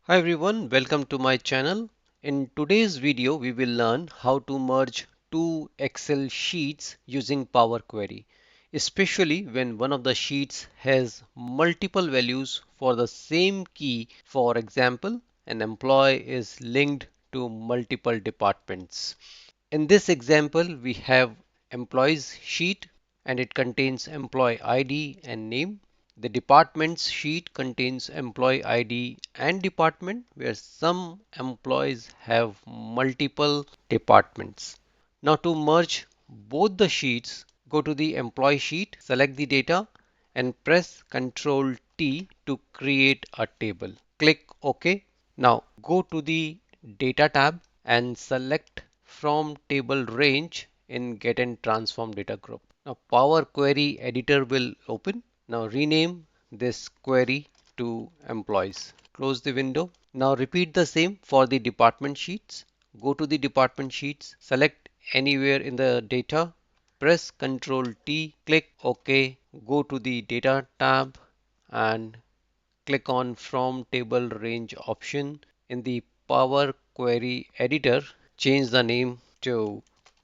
Hi everyone, welcome to my channel. In today's video, we will learn how to merge two Excel sheets using Power Query, especially when one of the sheets has multiple values for the same key. For example, an employee is linked to multiple departments. In this example, we have employees sheet and it contains employee ID and name. The departments sheet contains employee ID and department where some employees have multiple departments. Now to merge both the sheets, go to the employee sheet, select the data and press Ctrl T to create a table. Click OK. Now go to the data tab and select from table range in get and transform data group. Now Power Query editor will open. Now rename this query to employees. Close the window. Now repeat the same for the department sheets. Go to the department sheets, select anywhere in the data, press Ctrl T, click OK, go to the data tab and click on from table range option. In the Power Query editor, change the name to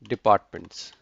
departments.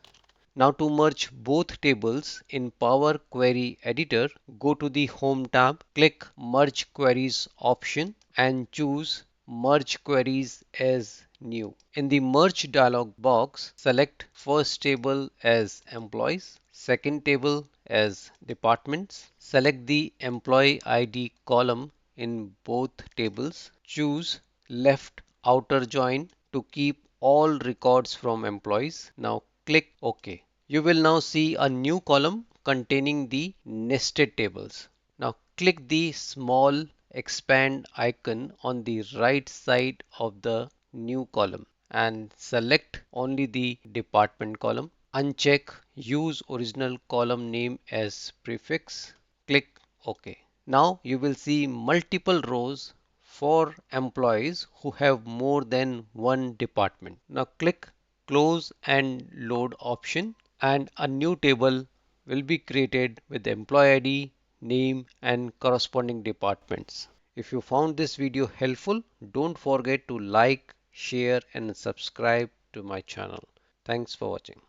Now to merge both tables in Power Query Editor, go to the Home tab, click Merge Queries option and choose Merge Queries as New. In the Merge dialog box, select first table as Employees, second table as Departments. Select the Employee ID column in both tables. Choose Left Outer Join to keep all records from employees. Now click OK. You will now see a new column containing the nested tables. Now click the small expand icon on the right side of the new column and select only the department column. Uncheck use original column name as prefix. Click OK. Now you will see multiple rows for employees who have more than one department. Now click close and load option and a new table will be created with employee ID, name and corresponding departments. If you found this video helpful, don't forget to like, share and subscribe to my channel. Thanks for watching.